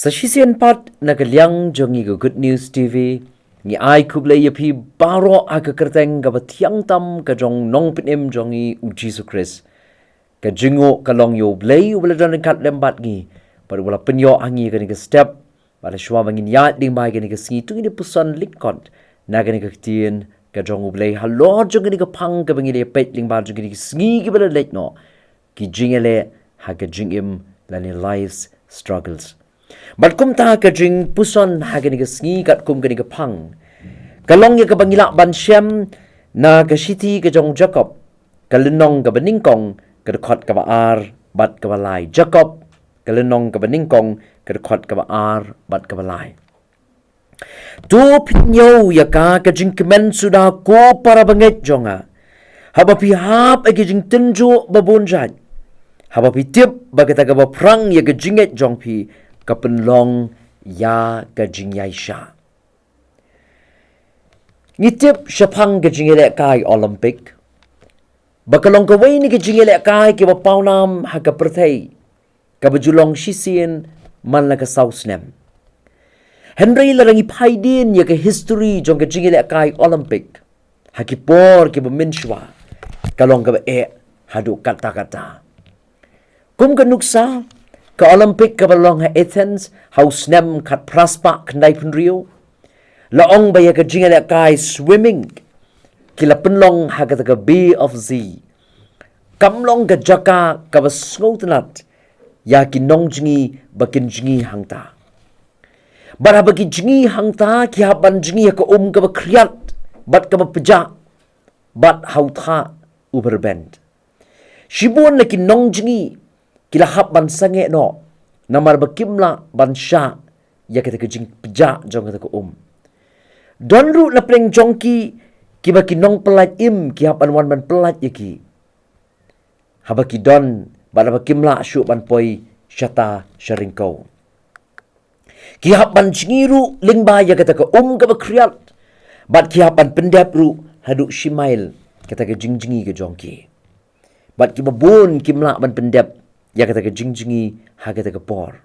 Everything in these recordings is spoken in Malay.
Sa Syiem pat nagaliang jongi go Good News TV ngi ai ku Blei yapi baro aga kyrteng ga batiang tam ka jong nong pinim jongi U Jisu Khrist ka jingo kalong U Blei U Blei kat lembat ngi par wala penyo angi ga step pada shwa bangin ya ding bai ga sngi tu ni pusan lyngkot na ga Ka Ktien ka jong U Blei halor jong ga pang ga bangin le pet ling ba jong ga sngi ga bala let no ki jingele ha ga jingim lani lives struggles. Bat kum ta ka jingpuson ha ga sngi kat kum ga pang kalong ya ka bangila mynsiem na ka shiti ka jong Jakob ka lenong ka baningkong ka khot ka ar bat ka balai Jakob ka lenong ka baningkong ka khot ka ar bat ka balai tu pinyo ya ka jingkemen sudah ko para banget jonga haba pihap agi jing tenjo babonjat haba pitip bagata ka prang ya ka jinget jong pi ka penlong ya ka jingyaisha ngitip syapang ka jingele kai Olympic bakalong ka way ni ka jingele kai ki bapawnam ha ka perthai ka bajulong sisien manla ka sausnem Henry larangi paidin ya ka history jong ka jingele kai Olympic ha ki por ki baminswa kalong ka hadu kata-kata kum ka nuksa ka Olympic ka balong ha Athens hausnem kat praspa kndai penrio laong baya ka jingele kai swimming kila penlong ha ka Bay of Z kamlong ka jaka ka basngotenat ya ki nong jingi bakin jingi hangta bara bagi jingi hangta ki haban jingi ka ka bakriat bat ka bapeja bat hautha uberbend shibun na ki nong jingi kila haban sange no namar bakimla ban sha ya ka jing peja jong ka Donru na pleng jongki kiba kinong pelat im ki hapan wan ban pelat yaki. Haba ki don bada bakimla syu ban poi syata syaringkau. Ki hapan jingiru lingba ya kata ka ka bakriat. Bat ki hapan pendep ru haduk shimail kata ka jingjingi ke jongki. Bat ki babon kimla ban pendep ya kata ka jingjingi ha kata ka por.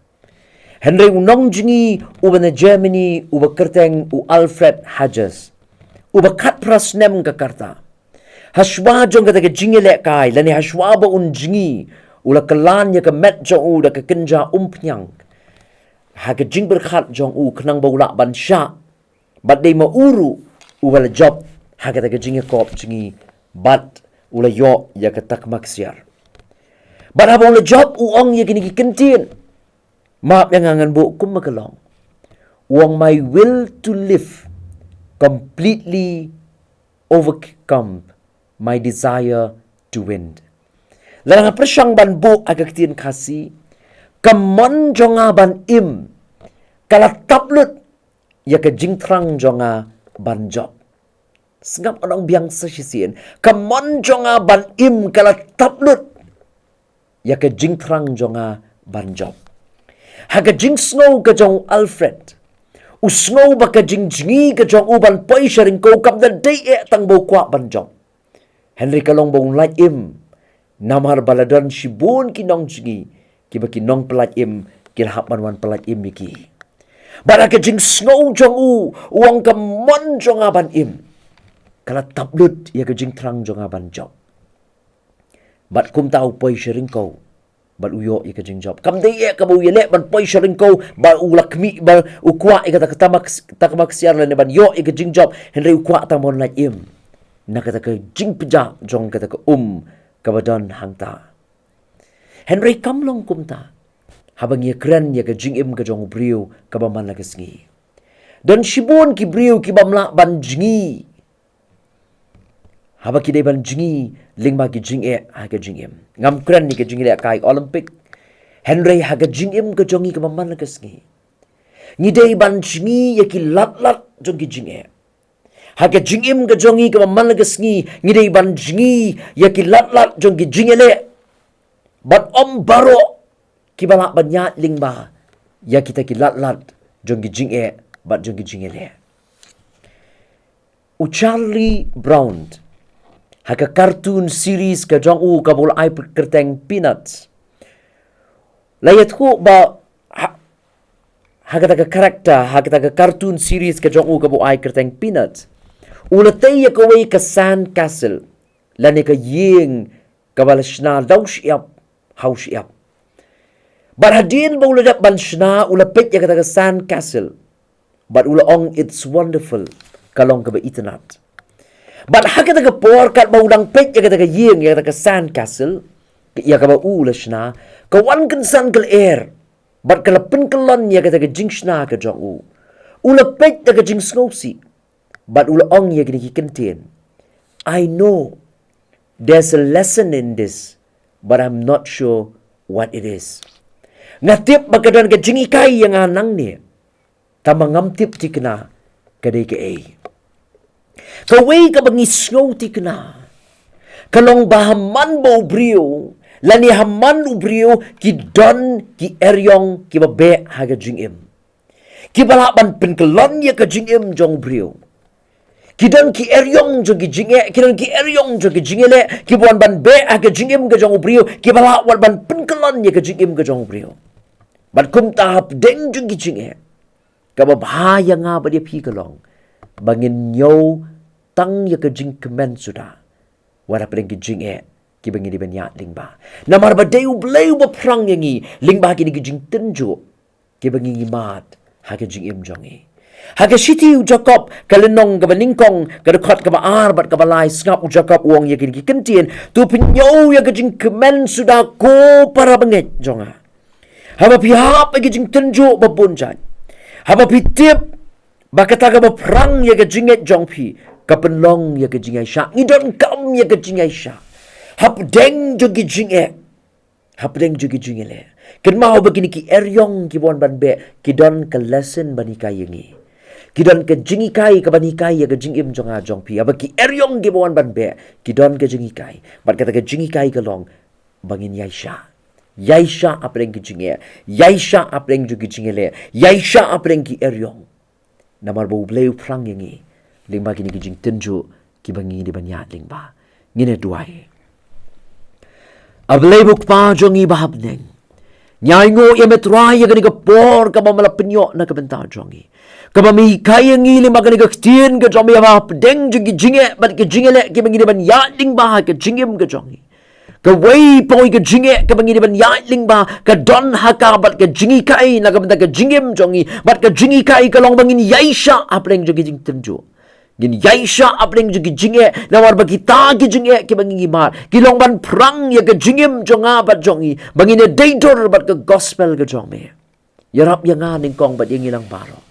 Henry unong jingi uba na Germany uba kyrteng u Alfred Hages uba kat prasnem ka karta haswa jong kata ka jingi lek kai lani haswa ba un jingi ula kalan ya ka met jong u da ka kynja pnyang ha ka jing berkhat jong u khnang ba ula ban sha bat dei ma uru uba la job ha kata ka jingi kop jingi bat ula yo ya ka tak maksiar bat ha ba ula job u ong ya kini ki Kentien Maaf yang angan bu kum makalong. Wong my will to live completely overcome my desire to win. Larang persyang ban bu agak tien kasi kamon jonga ban im kala tablut ya ke jingtrang jonga ban job. Sengap orang biang sesisien kamon jonga ban im kala tablut ya ke jingtrang jonga ban job. Haga jing snow ka jong Alfred. Usnow ba ka jing jingi ka jong uban poi sharing ko kam da day tang bo kwa ban jong. Henry kalong bong light im. Namar baladan shibun kinong jingi. Kiba kinong pelat im. Kirhapan wan pelat im iki. Bara ka jing snow jong uang ka mon jong aban im. Kala tablut ya ka jing trang jong aban job. Bat kum tau poi sharing ko. Bat uyo ika jing job. Kam deye ka bu yele ban poi sharing ko ba ulakmi ba ukwa ika takmak siar lan ban yo ika jing job henry ukwa tamon la im. Na kata ka jing pija jong kata ka kabadan hangta. Henry kamlong kumta. Habang ye kren ya ka jing im ka jong brio ka ba man la sngi. Dan shibun ki brio ki bamla ban jingi. Haba ki ban jingi lingba ki jing ha ka jing im. Ngam kren ni ka jing kai Olympic. Henry ha ka jing im ka jongi ka man la sngi. Ni dei ban jingi ya ki lat jong ki jing ha ka jing im ka jongi ka man la sngi. Ni dei ban jingi ya ki lat jong ki jing Bat om baro ki bala banya lingba ya kita ki lat jong ki jing bat jong ki jing U Charlie Brown haka cartoon series ka jong ka bol ai kyrteng peanuts layat ko ba hagata ka karakter, hagata ka cartoon series ka jong u ka buai kyrteng peanuts. Ulatay ya kaway ka sand castle, lani ka ying kabalashna daw siyap, haw siyap. Barhadin ba uladat ban shna ulapit ya kata ka sand castle, but ulaong it's wonderful, kalong ka ba itanat. But hagata ka porkat ba ulang pit ya kata ka ying ya kata ka sand castle, ya ka ba ulashna, kawan kan san kal air, but kalapin kalon ya kata ka jing shna ka jong u. Ulapit ya ka jing sngosi, but ulaong ya kini Ka Ktien. I know there's a lesson in this, but I'm not sure what it is. Ngatip magkadan ka jing ikay yang anang ni, tamangamtip ti kena kaday ka ay. Kaway ka bangisngaw ti kena, kalong bahaman ba ubriyo, lani haman ubriyo ki don ki eryong ki babe haga jingim. Ki balaban penkelon ya ka jingim jong ubriyo. Kidan ki eryong jo ki jinge, kidan ki eryong jo ki jingele, ki buan ban be haga jingim ka jong ubriyo, ki balaban ban penkelon ya ka jingim ka jong ubriyo. But kum tahap deng jo ki jinge, kababhaya nga ba dia pi kalong, bangin nyo tang ya ka jing kemen sudah. Warap deng ki jinge, ki bangin di banyak lingba. Namar ba U Blei ba prang yangi, lingba ki ni ki jing tenjo, ki bangin imat, haga jing im jongi. Haga siti u Jakob, kalenong ka baningkong, kadukot ka baar, bat ka balay, ngap u Jakob uang ya ki Ka Ktien, tu pinyo ya ka jing kemen sudah ko para bangit jonga. Haba pihap ay jing tenjo babunjan. Haba pitip, bakata ka ba prang ya ka jinget jong pi, kapenlong ya ka jingay siya, ngidon kam ya ka jingay siya. Hapdeng jo ki jinge, hapdeng jo ki jingele. Kenmao begini ki eryong ki buan ban be, kidon ka lesson banikai yengi. Kidon ka jingikai ka banikai ya ka jingim jong a jong pi, haba ki eryong ki buan ban be, kidon ka jingikai. Bat kata ka jingikai ka long, bangin yay siya. Yay siya apeng ki jinge, yay siya apeng jo ki jingele, yay siya apeng ki eryong. Namar ba U Blei prang yengi, lingba kini ki jing tenjo, ki bangi di banyak lingba. Ngine duai. Ablei buk pa jongi bahabneng. Nyai ngo ya metrai ya gani ka por ka mamala penyo na ka benta jongi. Ka mami kaya ngi lima gani ka Ktien ka jongi ya deng jongi jinge bat ka jingele ki bangi di banyak lingba ka jingim ka jongi. Ka wei poi ka jinge ka bangi di banyak lingba ka don haka bat ka jingi kai na ka benta ka jingim jongi bat ka jingi kai ka long bangin yaisha apeng jongi jing tenjo. Gin yaisha apeng jo ki jinge nawar ba kita ki jinge ki bangi mar ki long ban prang ya ka jingim jonga bat jongi bangine dator bat ka gospel ka jongme yarap yang ning kong bat yang ilang baro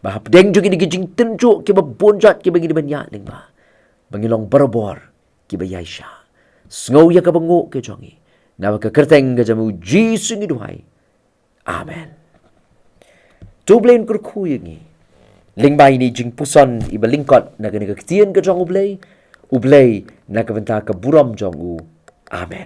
bahap deng jo ki jing tenjo ki ba bonjat ki bangi di banyak ning ba bangi long barabor ki ba yaisha sngow ya ka bango ke jongi nawa ka kyrteng ka jamu Jisu ngi duhai amen tu blain kurku yangi lingba ini jingpuson iba lyngkot na Ka Ktien ka jong U Blei na kabenta ka buram jong u. Amen.